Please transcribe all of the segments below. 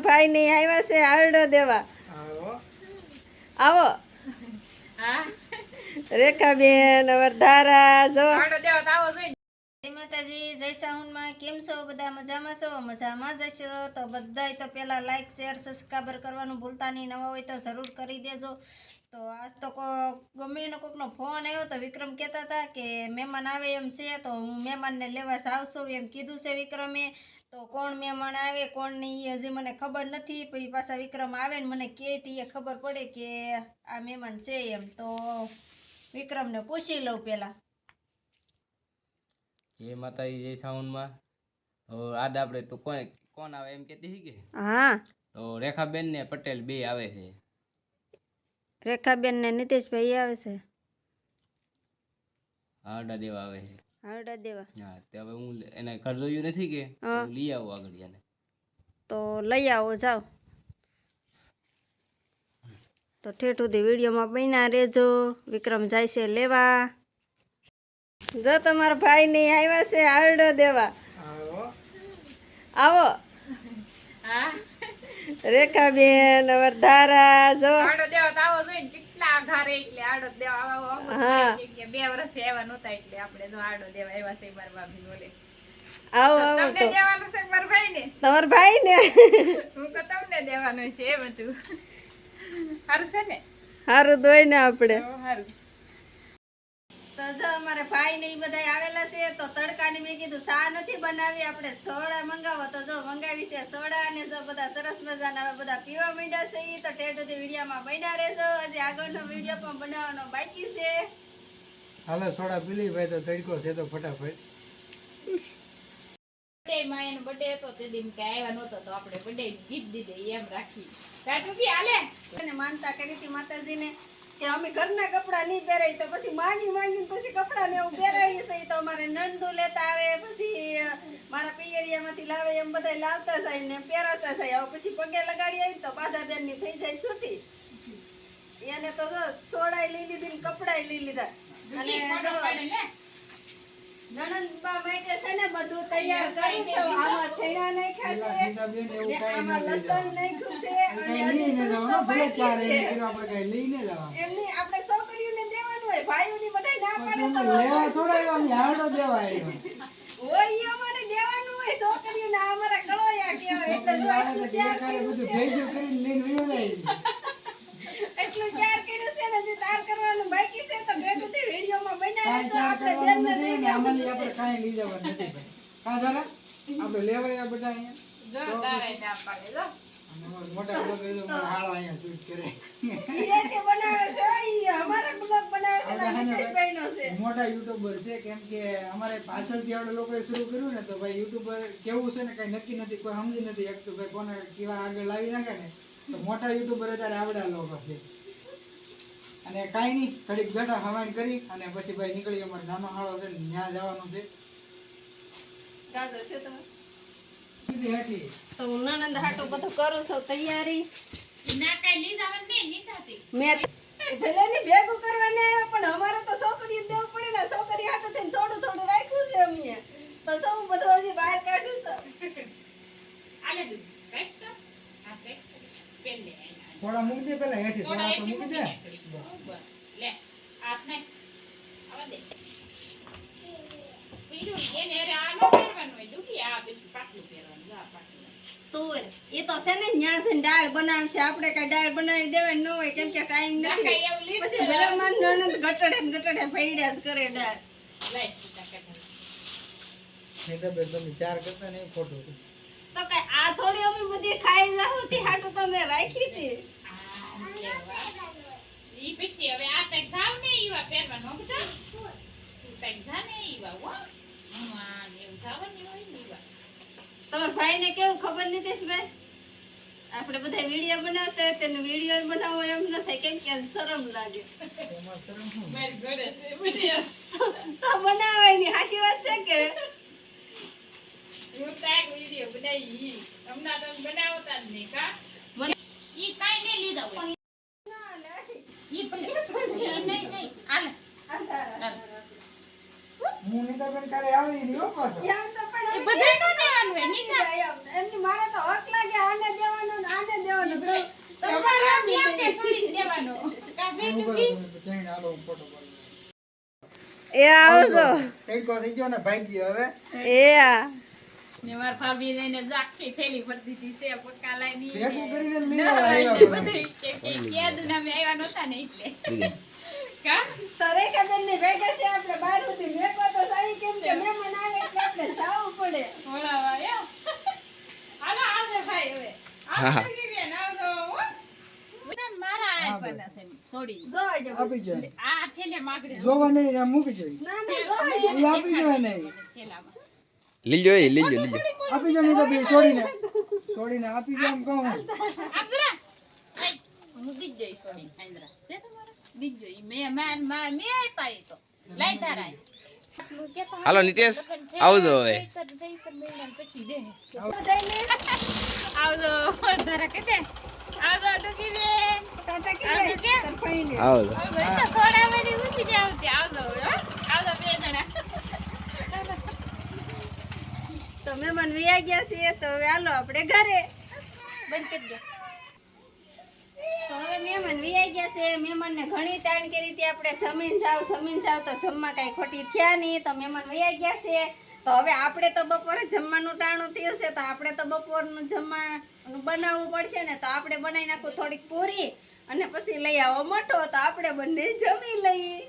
ભાઈ ની આવ્યા છે આરડો દેવા. આવો રેખાબેન વરધારા જો આરડો દેવા તો આવો જોઈ. જય માતાજી, જય સાઉન્ડમાં. કેમ છો બધા? મજામાં છો? મજામાં જ હશો તો બધાય તો પેલા લાઈક શેર સબસ્ક્રાઈબર કરવાનું ભૂલતા નહીં. નવા હોય તો જરૂર કરી દેજો. તો આજ તો ગમે એનો કોકનો ફોન આવ્યો તો વિક્રમ કહેતા હતા કે મહેમાન આવે એમ છે, તો હું મહેમાનને લેવા આવશું એમ કીધું છે વિક્રમે. તો કોણ મહેમાન આવે કોણ નહીં એ હજી મને ખબર નથી. પછી પાછા વિક્રમ આવે ને મને કહે તો એ ખબર પડે કે આ મહેમાન છે એમ. તો વિક્રમને પૂછી લઉં પેલા. જય માતાજી, જય સાઉન્ડમાં. તો આજ આપણે તો કોણ આવે એમ કહેતી હતી કે? હા, તો રેખાબેન ને પટેલ બે આવે છે. રેખાબેન ને નીતિશભાઈ આવે છે. હારડા દેવા આવે છે. હારડા દેવા. હા, તો હવે હું એને ઘર જોયું નથી કે હું લઈ આવું આગળ એને. તો લઈ આવો જાઓ. તો ઠેઠ સુધી વિડીયોમાં બન્યા રહેજો. વિક્રમ જાય છે લેવા. જો તમારા ભાઈ ની આવ્યા છે આરડો દેવા. આવો રેખાબેન વરધારા જો આરડો દેવા તો આવો જોઈ. કેટલા આઘારે એટલે આરડો દેવા આવો. હા, 2 વર્ષથી આવ્યા નહોતા એટલે આપણે જો આરડો દેવા આવ્યા છે મારા ભાભી બોલે. આવો આવો. તમને દેવાનું છે મારા ભાઈ ને? તમારા ભાઈ ને હું તો તમને દેવાનું છે એ બધું. સારું છે ને? સારું દોય ને આપણે. સારું. તો જો અમારે ભાઈ ને ઈ બધા આવેલા છે. તો તડકાની મેં કીધું ચા નથી બનાવી, આપણે સોડા મંગાવો. તો જો મંગાવી છે સોડા અને જો બધા સરસ મજાના હવે બધા પીવા માંડ્યા છે. તો ઠેઠ સુધી વિડીયોમાં બન્યા રહેજો. હજી આગળનો વિડીયો પણ બનાવવાનો બાકી છે. હાલો સોડા પી લઈ ભાઈ, તો તડકો છે તો ફટાફટ. માયાનો બર્થડે હતો તે દિન કે આવ્યા નહોતો તો આપણે બર્થડે ગીત દીધે એમ રાખી. કાટુ કી હાલે અને માનતા કરી હતી માતાજીને કે અમે ઘરના કપડા નહીં પહેરાય. તો પછી માંગીને પછી કપડા ને એવું પહેરાવીએ છે. તો અમારે નંદુ લેતા આવે, પછી મારા પિયરિયામાંથી લાવે, એમ બધા લાવતા જાય ને પહેરાતા જાય. હવે પછી પગે લગાડી આવી તો પાદાબેન ની થઈ જાય છૂટી. એને તો સોડાય લઈ લીધી ને કપડાય લઈ લીધા. અને નણંદબા માટે છે ને બધું તૈયાર કર્યું છે. આમાં છેડા નાખ્યા છે, આમાં લસણ નાખ્યું છે અને લઈને જવાનું ભલે ત્યારે લઈને જવાનું. એમની આપણે છોકરીઓને દેવાનું હોય, ભાઈઓની બધાય ના પાડે તો લેવા થોડા એવા હારડો દેવા આવ્યો હોય. ઈ અમારે દેવાનું હોય છોકરીઓને. આ અમારા કળોયા કહેવાય. એટલે જો આટલું તૈયાર બધું ભેગું કરીને લઈને વયો જાય. એટલું તૈયાર કર્યું છે ને, જે તાર કરવાનું બાકી છે તો ભેગુંથી વિડીયોમાં બનાવી તો આપણે બેનને દઈ દઈએ. આમાંથી આપણે કાંઈ લઈ જવાનું નથી ભાઈ. કા દાદા આપણે લેવાય બધા અહીંયા જો તારે ના પાડે જો મોટા બ્લોગ હાળો અહીંયા શૂટ કરે. એ કે બનાવે છે ઈ અમારા બ્લોગ બનાવે છે ને નીતિશભાઈનો છે. મોટા યુટ્યુબર છે, કેમ કે અમારે પાછળથી આપણે લોકોએ શરૂ કર્યું ને તો ભાઈ યુટ્યુબર કેવું છે ને કઈ નક્કી નથી, કોઈ સમજી નથી શકતું ભાઈ કોને કેવા આગળ લાવી નાખે ને. તો મોટા યુટ્યુબર અત્યારે આવડા લોકો છે. અને કાંઈ નહીં, ઘડીક બેઠા હવાણ કરી અને પછી ભાઈ નીકળી. અમારે નાનો હાળો છે ને ત્યાં જવાનું છે. ગાજર છે તમે સીધી હેઠી તો હું નણંદ હાટો બધું કરું છું તૈયારી. ના કઈ લીધા નહીં થતી. મેં ભલે ની ભેગું કરવાને આવ્યા પણ અમારે તો છોકરીઓ દેવું પડે ને. છોકરી હાટો થઈને થોડું થોડું રાખ્યું છે અમે. તો સૌ બધું હજી બહાર કાઢ્યું છે. આલે દૂધ કઈક તો આ કઈક પેલે થોડા મૂકી દે પેલા હેઠી થોડા તો મૂકી દે. બરોબર લે આપને આવા દે બીજું એને અરે આ નો કરવાનું હોય દુખી. આ પછી પાટલું પહેરવાનું. આ પાટલું તો એ તો છે ને ન્યા છે દાળ બનાવશે. આપણે કઈ દાળ બનાવી દેવાની ન હોય કેમ કે ટાઈમ નથી. પછી ભલે માન નણંદ ગટડે ફેડ્યા જ કરે દાળ. લઈ સીધા કાઢો. નહીં તો તમે ચાર કરતા નહીં ફોટો તો કઈ આ થોડી અમે બધી ખાઈ જાવ થી હાટું તમે રાખી હતી. ઈ પછી હવે આ કઈક જાવ ને ઈવા પહેરવાનું બધા. તું કઈક જા ને ઈવા હો. માન એવું જાવાની હોય ને ઈવા. તમારા ભાઈને કેવું ખબર નથી ભાઈ? આપણે બધા વિડીયો બનાવતા હોય તેને વિડીયો બનાવવો એમ ન થાય કેમ કે શરમ લાગે. મારી ઘરે છે વિડીયો તો બનાવવાની હાચી વાત છે કે હું તાક વિડીયો બનાવી. હમણાં તો બનાવતા જ નહીં કા. ઈ કાઈ ને લીધા હોય. ઈ નહીં આલે હું નીતાબેન કારે આવી રહ્યો પાછો. એમ તો પણ એ બધાય તો દેવાનું હોય નીતા. એમની મારે તો હક લાગે આને દેવાનો ને ઉભો રહો તમે જઈને હાલો હું ફોટો પાડું. એ આવજો ટેકો થઈ ગયો ને ભાઈ ગયો હવે. એ આ ને મારા ભાભી એને આખી થેલી ભરી દીધી છે પક્કા લાઈની ભેગું કરીને મેળા આવ્યા બધા. બધું કે દુના મે આવ્યા નહોતા ને એટલે કા તરે કબન ને ભેગા છે આપણે બાર સુધી મેકો તો સારી કેમ કે મહેમાન આવે એટલે આપણે જાવું પડે હોળાવા યો હાલો આવજો ભાઈ હવે આવજો કે બેન આવજો હો બધા મારા આય પણ છે છોડી જોઈ જો આપી જો. આ થેલે માગડી જોવા નહીં આ મૂકી જોઈ. ના ના જોઈ એ આપી જો નહીં. થેલામાં લીજો એ લીજો આપી જો નહીં તો બે છોડીને આપી જો એમ કહું. આંદ્રા હું દીજ જઈ છોડી આંદ્રા છે તમારા દીજ જઈ મે આપાઈ તો લઈ તારા હાલો નિતેશ આવજો હવે પછી દે આવજો ધરા કે દે આવજો ડુકી બેન ટાટા કે આવજો કે તર ફઈને આવજો આવજો તો સોડા મેલી ઉસી જાવતી આવજો હો આવજો બે જણા તો મહેમાન વિયા ગયા છે તો હવે હાલો આપણે ઘરે બંધ કરી દો તો હવે મહેમાન વિયા ગયા છે મહેમાનને ઘણી તાણ કરી હતી આપણે જમીન જાવ તો જમવા કાંઈ ખોટી થયા નહીં તો મહેમાન વિયા ગયા છે તો હવે આપણે તો બપોરે જમવાનું ટાણું થયું છે તો આપણે તો બપોરનું જમવાનું બનાવવું પડશે ને તો આપણે બનાવી નાખું થોડીક પૂરી અને પછી લઈ આવો મઠો તો આપણે બંને જમી લઈએ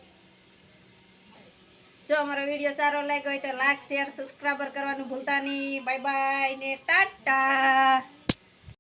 જો અમારો વિડીયો સારો લાગ્યો હોય તો લાઈક શેર સબસ્ક્રાઇબર કરવાનું ભૂલતા નહીં બાય બાય ને ટાટા